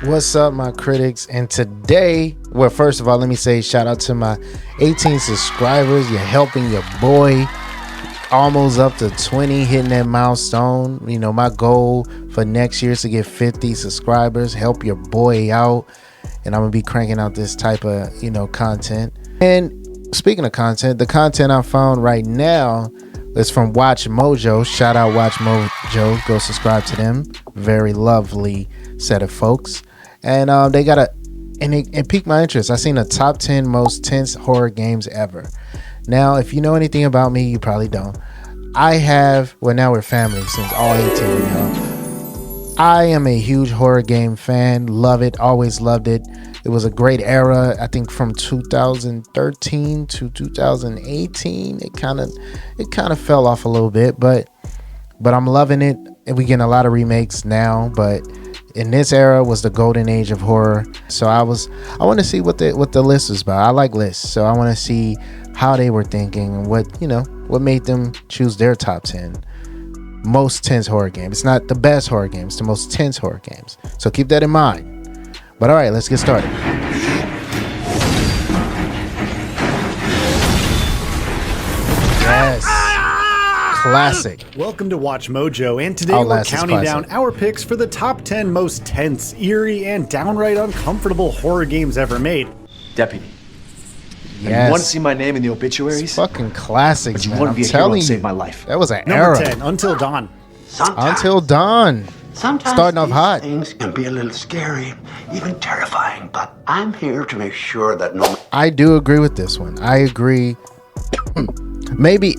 What's up, my critics? And today, well, first of all, let me say shout out to my 18 subscribers. You're helping your boy almost up to 20, hitting that milestone. You know, my goal for next year is to get 50 subscribers. Help your boy out, and I'm gonna be cranking out this type of content. And speaking of content, the content I found right now is from Watch Mojo. Shout out Watch Mojo. Go subscribe to them. Very lovely set of folks. And they got it piqued my interest. I seen the top 10 most tense horror games ever. Now, if you know anything about me, you probably don't. Now we're family since all 18, I am a huge horror game fan. Love it. Always loved it. It was a great era. I think from 2013 to 2018, it kind of fell off a little bit, but I'm loving it. And we getting a lot of remakes now, but in this era was the golden age of horror. So I want to see what the list is about. I like lists, so I want to see how they were thinking and what made them choose their top 10 most tense horror games. It's not the best horror games, it's the most tense horror games. So keep that in mind. But all right, let's get started. Yes. Classic. Welcome to Watch Mojo, and today we're counting down our picks for the top 10 most tense, eerie, and downright uncomfortable horror games ever made. Deputy. Yes. You want to see my name in the obituaries? It's fucking classic, but you man. want to I'm be a hero telling and you, save my life. That was an Number era. 10, Until Dawn. Until Dawn. Sometimes Starting off hot. Things can be a little scary, even terrifying, but I'm here to make sure that no. I do agree with this one. I agree. Maybe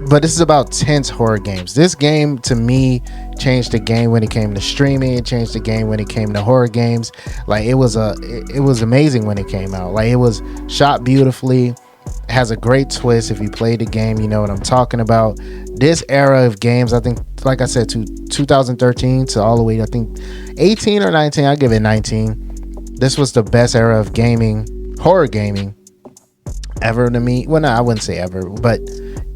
but this is about tense horror games. This game to me changed the game when it came to streaming. It changed the game when it came to horror games. Like it was amazing when it came out. Like it was shot beautifully. Has a great twist. If you played the game, you know what I'm talking about. This era of games, I think, like I said, to 2013 to all the way, I think 18 or 19. I give it 19. This was the best era of gaming, horror gaming, ever to me. Well, no, I wouldn't say ever, but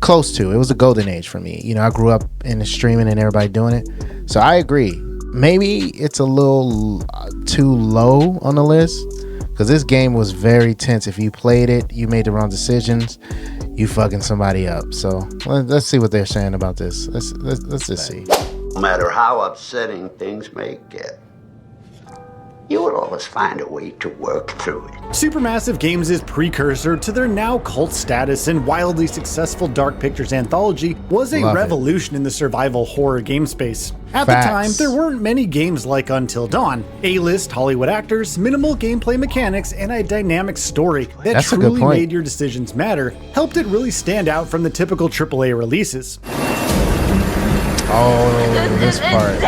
close to. It was a golden age for me. I grew up in the streaming and everybody doing it. So I agree. Maybe it's a little too low on the list because this game was very tense. If you played it, you made the wrong decisions, you fucking somebody up. So let's see what they're saying about this. Let's just see. No matter how upsetting things may get, you will always find a way to work through it. Supermassive Games' precursor to their now cult status and wildly successful Dark Pictures anthology was a revolution in the survival horror game space. At the time, there weren't many games like Until Dawn. A-list Hollywood actors, minimal gameplay mechanics, and a dynamic story that truly made your decisions matter helped it really stand out from the typical AAA releases. Oh, this part.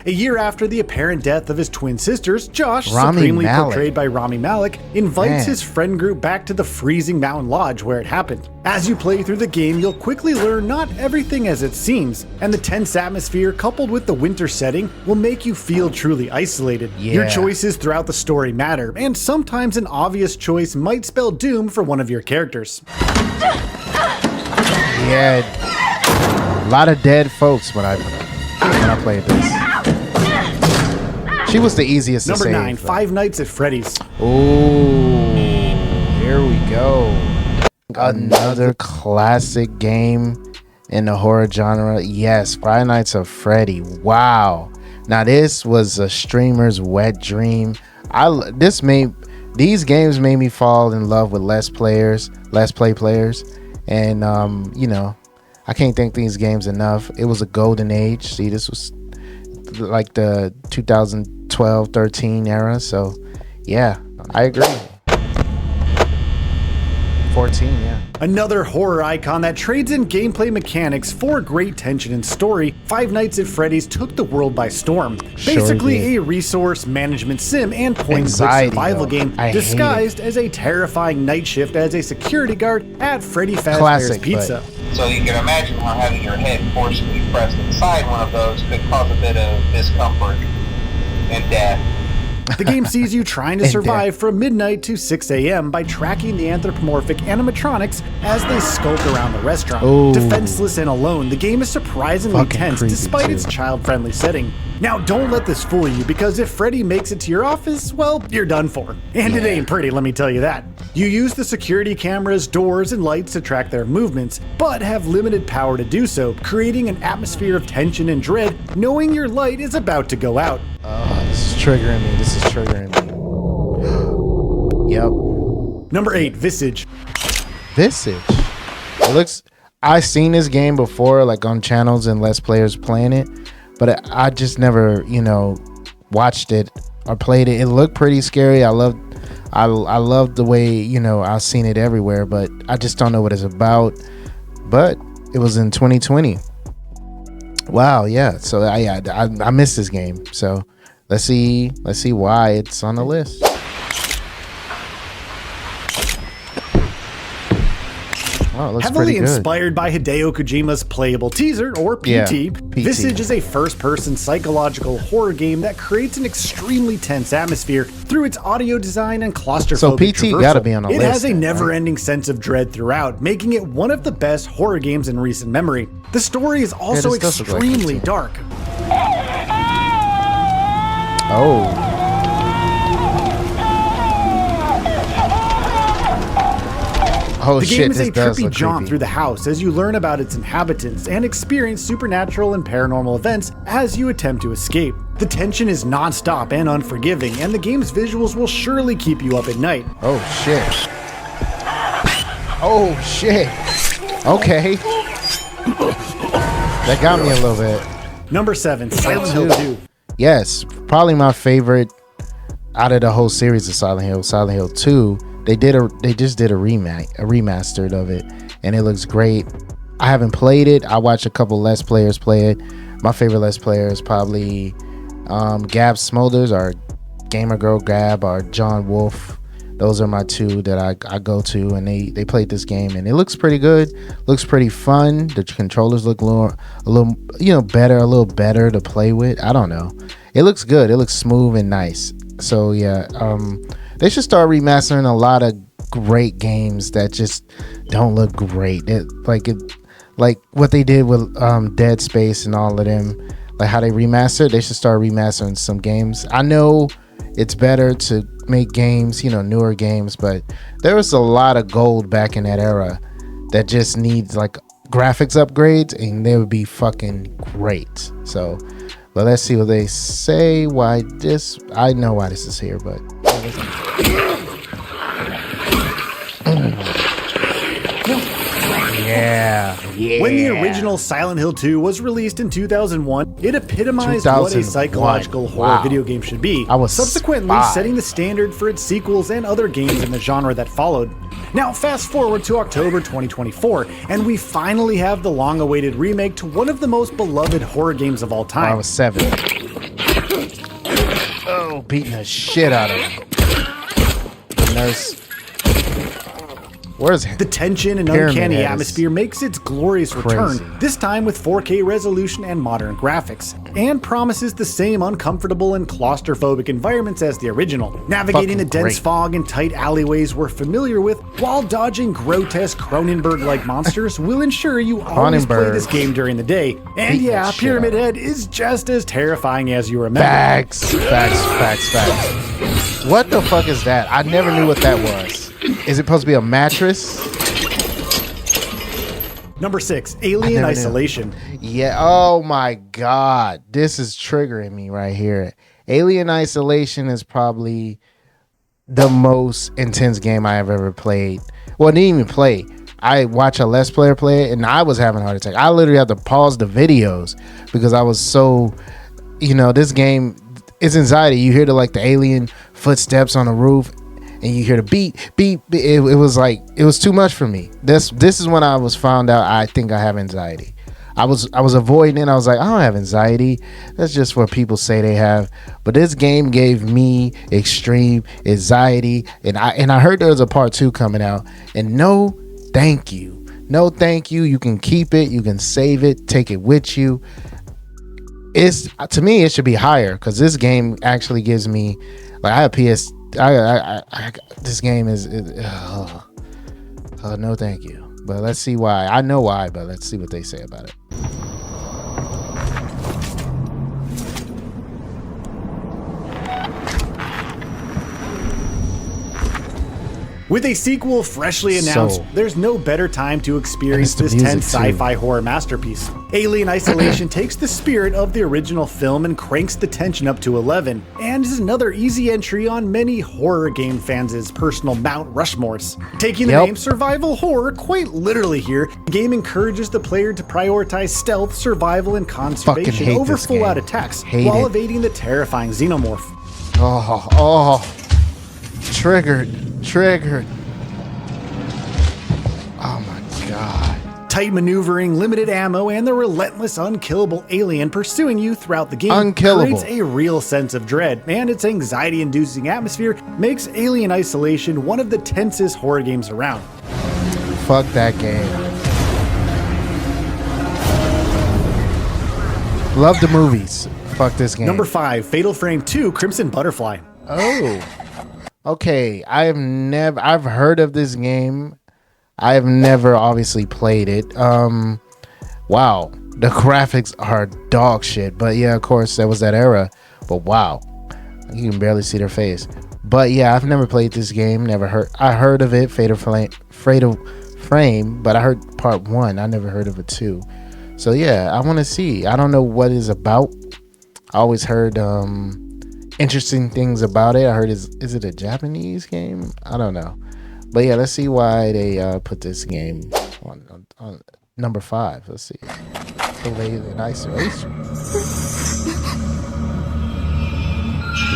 A year after the apparent death of his twin sisters, Josh, supremely portrayed by Rami Malek, invites his friend group back to the freezing mountain lodge where it happened. As you play through the game, you'll quickly learn not everything as it seems, and the tense atmosphere coupled with the winter setting will make you feel truly isolated. Your choices throughout the story matter, and sometimes an obvious choice might spell doom for one of your characters. Yeah, a lot of dead folks when I played this. She was the easiest to save. Number 9, Five Nights at Freddy's. Oh, here we go. Another classic game in the horror genre. Yes, Five Nights at Freddy. Wow. Now this was a streamer's wet dream. These games made me fall in love with Let's Play players, and I can't thank these games enough. It was a golden age. See, this was like the 2012-13 era. So yeah, I agree. 14, yeah. Another horror icon that trades in gameplay mechanics for great tension and story, Five Nights at Freddy's took the world by storm. Basically a resource management sim and point-and-click survival game disguised as a terrifying night shift as a security guard at Freddy Fazbear's Pizza. So you can imagine how having your head forcibly pressed inside one of those could cause a bit of discomfort and death. The game sees you trying to survive from midnight to 6 a.m. by tracking the anthropomorphic animatronics as they skulk around the restaurant. Ooh. Defenseless and alone, the game is surprisingly Fucking tense creepy, despite too. its child-friendly setting. Now, don't let this fool you, because if Freddy makes it to your office, well, you're done for. And it ain't pretty, let me tell you that. You use the security cameras, doors, and lights to track their movements, but have limited power to do so, creating an atmosphere of tension and dread, knowing your light is about to go out. This is triggering me. Yep. Number 8, Visage. Visage. It looks. I've seen this game before, like on channels and Let's Players playing it, but I just never, watched it or played it. It looked pretty scary. I loved the way, I've seen it everywhere, but I just don't know what it's about. But it was in 2020. Wow, yeah. So I missed this game. So let's see why it's on the list. Oh, it looks Heavily pretty good. inspired by Hideo Kojima's playable teaser, or PT, Yeah, PT. Visage is a first-person psychological horror game that creates an extremely tense atmosphere through its audio design and claustrophobic So PT traversal. gotta be on the It list has a then, never-ending sense of dread throughout, making it one of the best horror games in recent memory. The story is also this does look like extremely PT. dark. Oh. Oh The shit! game is This a does trippy look jaunt creepy. through the house as you learn about its inhabitants and experience supernatural and paranormal events as you attempt to escape. The tension is non-stop and unforgiving, and the game's visuals will surely keep you up at night. Oh shit! Oh shit! Okay. That got me a little bit. Number 7, Silent Hill 2. Yes, probably my favorite out of the whole series of Silent Hill. Silent Hill 2. They just did a remastered of it, and it looks great. I haven't played it. I watched a couple Let's Players play it. My favorite Let's Player is probably Gab Smolders or Gamer Girl Gab or John Wolf. Those are my two that I go to, and they played this game, and it looks pretty good. Looks pretty fun. The controllers look a little better to play with. I don't know. It looks good. It looks smooth and nice. So yeah, they should start remastering a lot of great games that just don't look great. Like what they did with Dead Space and all of them. Like how they remastered. They should start remastering some games. I know it's better to make games, newer games, but there was a lot of gold back in that era that just needs like graphics upgrades, and they would be fucking great. So, but let's see what they say. I know why this is here, but yeah. When the original Silent Hill 2 was released in 2001, it epitomized what a 2001. psychological horror Wow. video game should be, I was subsequently 5. setting the standard for its sequels and other games in the genre that followed. Now fast forward to October 2024, and we finally have the long-awaited remake to one of the most beloved horror games of all time. I was 7. Oh, beating the shit out of him. The nurse. Where's The tension and Pyramid uncanny Head is atmosphere makes its glorious return, crazy. this time with 4K resolution and modern graphics, and promises the same uncomfortable and claustrophobic environments as the original. Navigating the Fucking dense great. fog and tight alleyways we're familiar with, while dodging grotesque Cronenberg-like monsters, will ensure you always play Cronenberg. this game during the day. And Beat yeah, that shit Pyramid up. Head is just as terrifying as you remember. Facts. What the fuck is that? I never knew what that was. Is it supposed to be a mattress? Number 6, I Alien never knew. Isolation. Yeah. Oh my God. This is triggering me right here. Alien Isolation is probably the most intense game I have ever played. Well, I didn't even play. I watched a Let's Player play it, and I was having a heart attack. I literally had to pause the videos because I was so, this game is anxiety. You hear the alien footsteps on the roof, and you hear the beep, beep. It was too much for me. This is when I was found out I think I have anxiety. I was avoiding it. I was like, I don't have anxiety. That's just what people say they have. But this game gave me extreme anxiety, and I heard there was a part 2 coming out. And no, thank you. No, thank you. You can keep it. You can save it. Take it with you. To me, it should be higher because this game actually gives me Like I have PS. This game is. No, thank you. But let's see why. I know why, but let's see what they say about it. With a sequel freshly announced, there's no better time to experience this tense sci-fi horror masterpiece. Alien Isolation takes the spirit of the original film and cranks the tension up to 11, and is another easy entry on many horror game fans' personal Mount Rushmores. Taking the name survival horror quite literally here, the game encourages the player to prioritize stealth, survival, and conservation over full-out attacks, while evading the terrifying xenomorph. Triggered. Oh my god. Tight maneuvering, limited ammo, and the relentless, unkillable alien pursuing you throughout the game creates a real sense of dread, and its anxiety-inducing atmosphere makes Alien Isolation one of the tensest horror games around. Fuck that game. Love the movies. Fuck this game. Number 5, Fatal Frame 2: Crimson Butterfly. Oh. Okay, I've heard of this game. I've never obviously played it. Wow, the graphics are dog shit. But yeah, of course, that was that era. But wow, you can barely see their face. But yeah, I've never played this game. I heard of it, Fatal Frame, but I heard part 1. I never heard of it 2. So yeah, I want to see. I don't know what it's about. I always heard interesting things about it. I heard is it a Japanese game? I don't know, but yeah, let's see why they put this game on number 5. Let's see. Alien Isolation.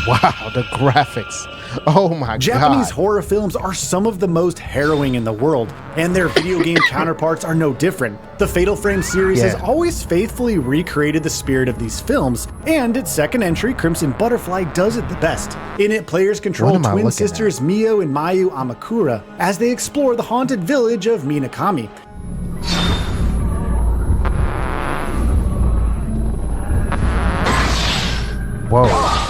Wow, the graphics. Oh my god. Japanese horror films are some of the most harrowing in the world, and their video game counterparts are no different. The Fatal Frame series has always faithfully recreated the spirit of these films, and its second entry, Crimson Butterfly, does it the best. In it, players control twin sisters Mio and Mayu Amakura as they explore the haunted village of Minakami. Whoa.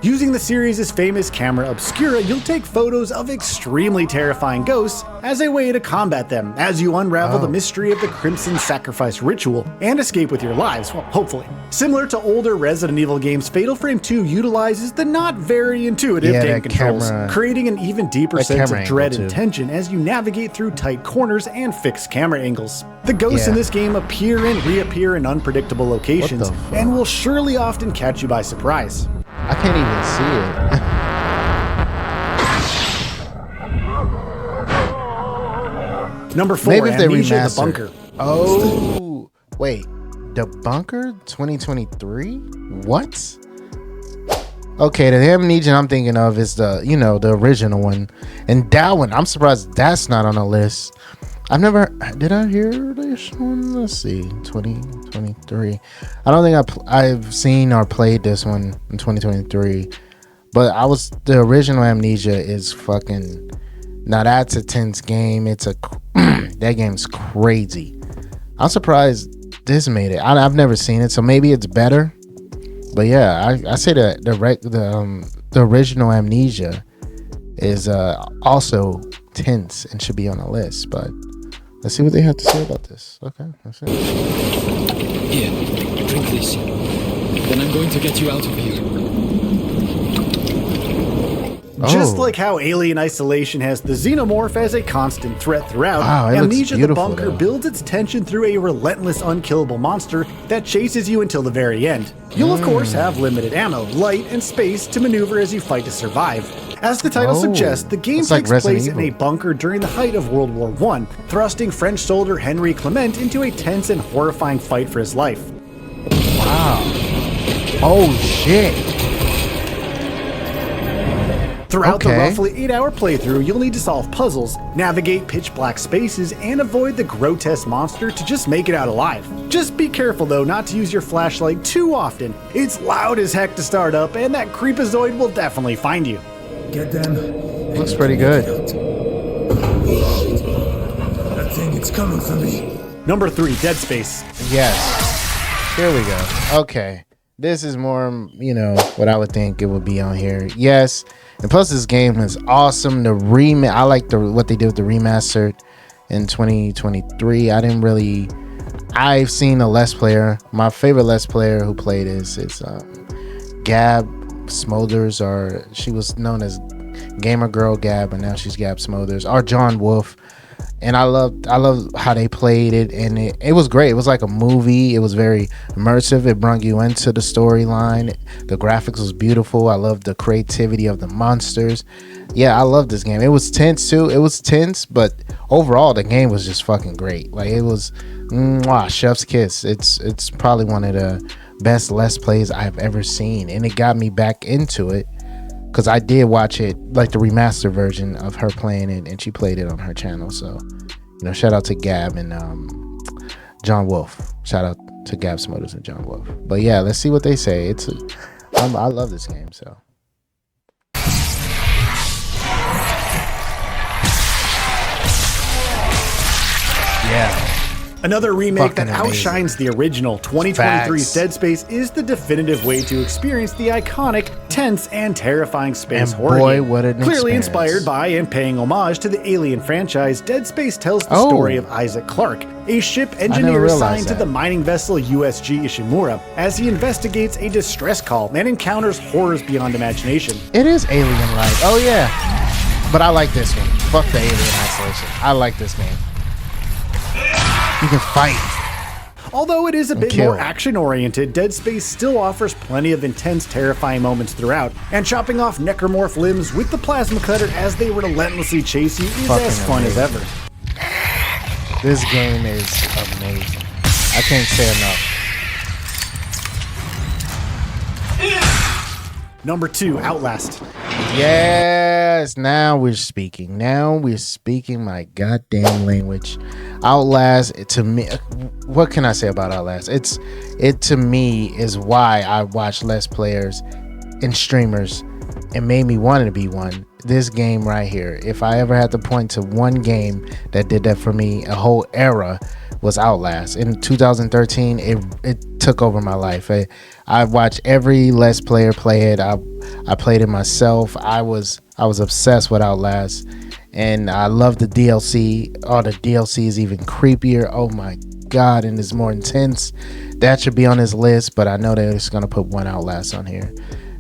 Using the series' famous camera obscura, you'll take photos of extremely terrifying ghosts as a way to combat them, as you unravel the mystery of the Crimson Sacrifice ritual and escape with your lives, well, hopefully. Similar to older Resident Evil games, Fatal Frame 2 utilizes the not very intuitive game controls, creating an even deeper sense of dread and tension as you navigate through tight corners and fixed camera angles. The ghosts in this game appear and reappear in unpredictable locations, and will surely often catch you by surprise. I can't even see it. Number 4, maybe if Amnesia they the Bunker. Oh, wait. The Bunker 2023? What? Okay, the Amnesia I'm thinking of is the original one. And that one, I'm surprised that's not on the list. Did I hear this one? Let's see, 2023. I don't think I've seen or played this one in 2023. But the original Amnesia is fucking, now that's a tense game. That game's crazy. I'm surprised this made it. I've never seen it, so maybe it's better. But yeah, I say that the original Amnesia is also tense and should be on the list. But let's see what they have to say about this. Okay, that's it. Here, drink this. Then I'm going to get you out of here. Just like how Alien Isolation has the Xenomorph as a constant threat throughout, Amnesia the Bunker builds its tension through a relentless, unkillable monster that chases you until the very end. You'll of course have limited ammo, light, and space to maneuver as you fight to survive. As the title suggests, the game takes place in a bunker during the height of World War I, thrusting French soldier Henry Clement into a tense and horrifying fight for his life. Wow. Oh shit. Throughout the roughly 8-hour playthrough, you'll need to solve puzzles, navigate pitch black spaces, and avoid the grotesque monster to just make it out alive. Just be careful though not to use your flashlight too often. It's loud as heck to start up, and that creepazoid will definitely find you. Get them. Looks pretty good. That thing, it's coming for me. Number 3, Dead Space. Yes. Here we go. Okay. This is more, what I would think it would be on here. Yes, and plus this game is awesome. The I like what they did with the remastered in 2023. I've seen a Let's Player. My favorite Let's Player who played is Gab Smolders, or she was known as Gamer Girl Gab, and now she's Gab Smolders, or John Wolf. And I love how they played it, and it was great. It was like a movie. It was very immersive. It brought you into the storyline. The graphics was beautiful. I loved the creativity of the monsters. Yeah, I love this game. It was tense too. It was tense, but overall the game was just fucking great. Like, it was chef's kiss. It's probably one of the best Let's Plays I've ever seen, and it got me back into it. Because I did watch it, like the remastered version of her playing it, and she played it on her channel. So, shout out to Gab and John Wolf. Shout out to Gab Smothers and John Wolf. But yeah, let's see what they say. I love this game. So. Yeah. Another remake Fucking that outshines the original 2023's Dead Space is the definitive way to experience the iconic, tense, and terrifying space horror game. What an Clearly experience. inspired by and paying homage to the Alien franchise, Dead Space tells the story of Isaac Clarke, a ship engineer assigned to the mining vessel USG Ishimura, as he investigates a distress call and encounters horrors beyond imagination. It is Alien-like. Oh yeah, but I like this one. Fuck the Alien Isolation. I like this game. You can fight. Although it is a bit more action-oriented, Dead Space still offers plenty of intense, terrifying moments throughout, and chopping off necromorph limbs with the plasma cutter as they relentlessly chase you is as fun as ever. This game is amazing. I can't say enough. Number 2, Outlast. Yes, now we're speaking. Now we're speaking my goddamn language. Outlast, to me, what can I say about Outlast? It to me is why I watch Let's Players and streamers and made me want to be one. This game right here. If I ever had to point to one game that did that for me, a whole era, was Outlast. In 2013, it took over my life. I watched every Let's Player play it. I played it myself. I was obsessed with Outlast, and I love the DLC. Oh, the DLC is even creepier. Oh my god, and it's more intense. That should be on this list, but I know they're just gonna put one Outlast on here.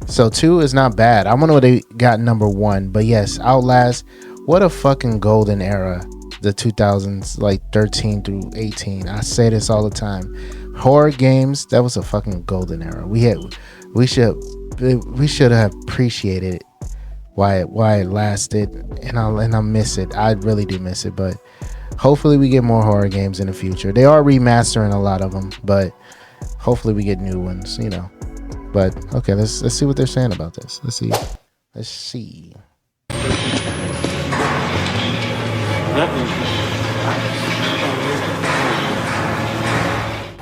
So 2 is not bad. I wonder what they got number 1, but yes, Outlast. What a fucking golden era. The 2000s, like 13 through 18. I say this all the time. Horror games, that was a fucking golden era. We should have appreciated it, why it lasted, and I miss it. I really do miss it, but hopefully we get more horror games in the future. They are remastering a lot of them, but hopefully we get new ones, But okay, let's see what they're saying about this. Let's see.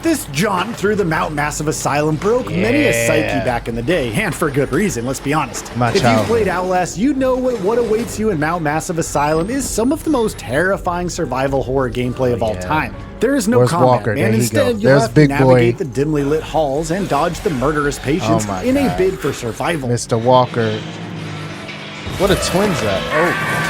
This jaunt through the Mount Massive Asylum broke many a psyche back in the day, and for good reason, let's be honest. If you played Outlast, you know what awaits you in Mount Massive Asylum is some of the most terrifying survival horror gameplay of all time. There is no combat, Walker? and instead you'll have to navigate the dimly lit halls and dodge the murderous patients in a bid for survival. Mr. Walker. What a twins that. Oh.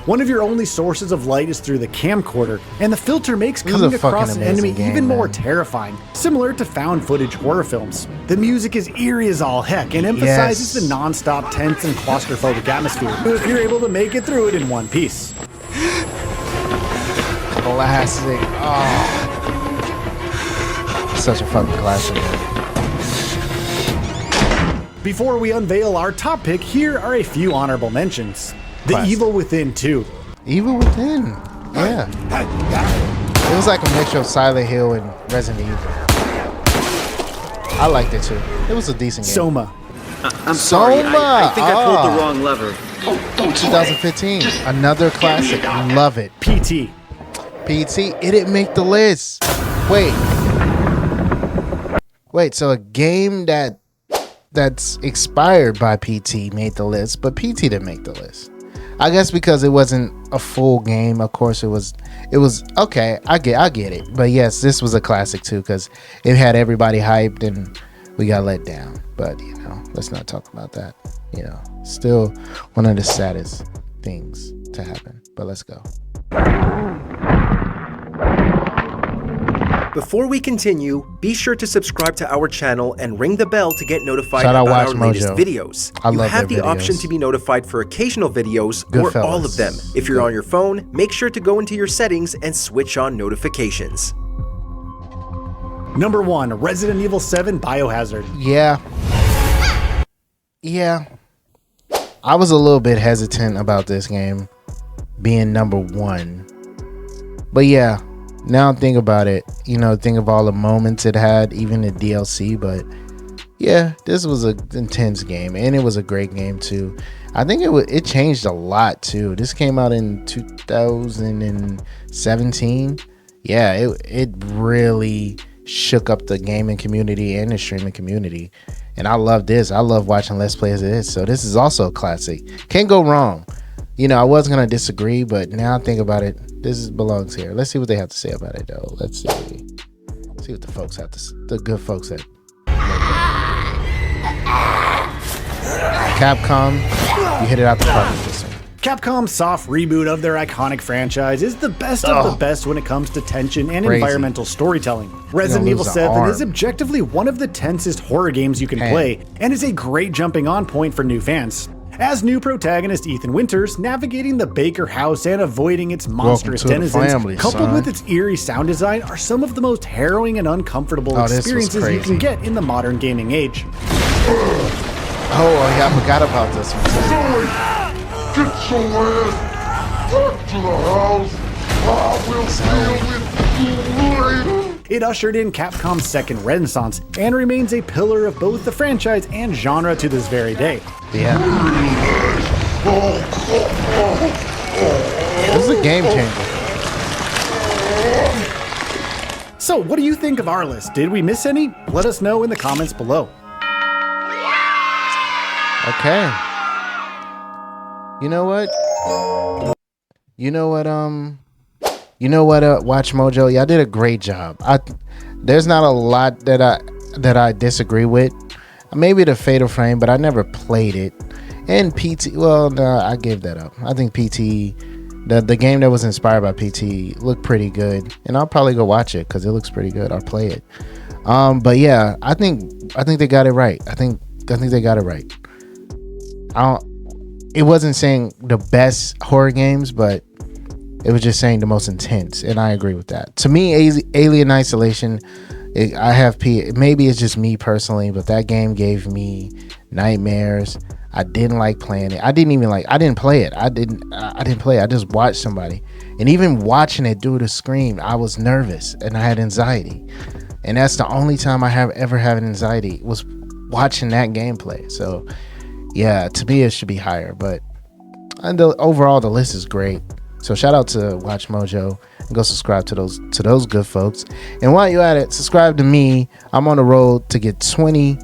One of your only sources of light is through the camcorder, and the filter makes coming across an enemy even more terrifying, similar to found footage horror films. The music is eerie as all heck and emphasizes the non-stop tense and claustrophobic atmosphere, if you're able to make it through it in one piece. Classic. Oh. Such a fucking classic. Before we unveil our top pick, here are a few honorable mentions. The Evil Within 2. Evil Within. Yeah. It was like a mixture of Silent Hill and Resident Evil. I liked it too. It was a decent game. Soma. I'm sorry. I think I pulled the wrong lever. 2015. Another classic. Love it. PT. PT. It didn't make the list. Wait. So a game that's expired by PT made the list, but PT didn't make the list. I guess because it wasn't a full game. Of course, it was okay. I get it. But yes, this was a classic too because it had everybody hyped and we got let down. But let's not talk about that. Still one of the saddest things to happen. But let's go. Before we continue, be sure to subscribe to our channel and ring the bell to get notified about our Mojo. latest videos. You have the option to be notified for occasional videos or all of them. If you're on your phone, make sure to go into your settings and switch on notifications. Number 1, Resident Evil 7 Biohazard. Yeah. I was a little bit hesitant about this game being number 1. But yeah, now think about it. Think of all the moments it had, even the DLC. But yeah, this was an intense game, and it was a great game too. I think it changed a lot too. This came out in 2017. Yeah, it really shook up the gaming community and the streaming community, and I love this. I love watching Let's Plays of this. So this is also a classic. Can't go wrong. I was gonna disagree, but now I think about it, this belongs here. Let's see what they have to say about it, though. Let's see what the folks have to. The good folks at Capcom. You hit it out the park with this one. Capcom's soft reboot of their iconic franchise is the best of the best when it comes to tension and environmental storytelling. Resident Evil 7 is objectively one of the tensest horror games you can play, and is a great jumping on point for new fans. As new protagonist Ethan Winters navigating the Baker house and avoiding its monstrous denizens, coupled with its eerie sound design, are some of the most harrowing and uncomfortable experiences you can get in the modern gaming age. Oh yeah, I forgot about this one. Get your ass back to the house. I will deal with you later. It ushered in Capcom's second renaissance and remains a pillar of both the franchise and genre to this very day. Yeah. This is a game changer. So, what do you think of our list? Did we miss any? Let us know in the comments below. Okay. You know what, Watch Mojo, y'all did a great job. There's not a lot that I disagree with. Maybe the Fatal Frame, but I never played it. And PT, well, no, I gave that up. I think PT, the game that was inspired by PT, looked pretty good, and I'll probably go watch it because it looks pretty good. I'll play it. But yeah, I think they got it right. I think they got it right. It wasn't saying the best horror games, but it was just saying the most intense, and I agree with that. To me, Alien Isolation, maybe it's just me personally, but that game gave me nightmares. I didn't like playing it. I didn't play it. I didn't play it. I just watched somebody, and even watching it do the scream, I was nervous and I had anxiety, and that's the only time I have ever had anxiety was watching that gameplay. So yeah, to me it should be higher, but overall the list is great. So shout out to Watch Mojo, and go subscribe to those good folks. And while you're at it, subscribe to me. I'm on the road to get 20,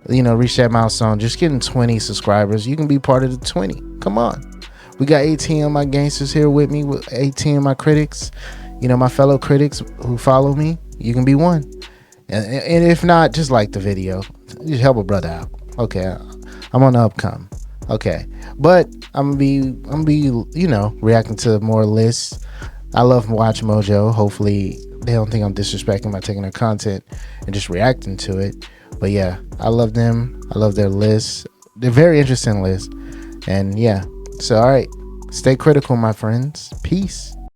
reach that milestone. Just getting 20 subscribers. You can be part of the 20. Come on. We got 18 of my gangsters here with me, with 18 of my critics, my fellow critics who follow me. You can be one. And if not, just like the video. Just help a brother out. Okay, I'm on the upcome. Okay, but I'm gonna be reacting to more lists. I love Watch Mojo. Hopefully they don't think I'm disrespecting by taking their content and just reacting to it. But yeah, I love them. I love their lists. They're very interesting lists. And yeah, so all right, stay critical, my friends. Peace.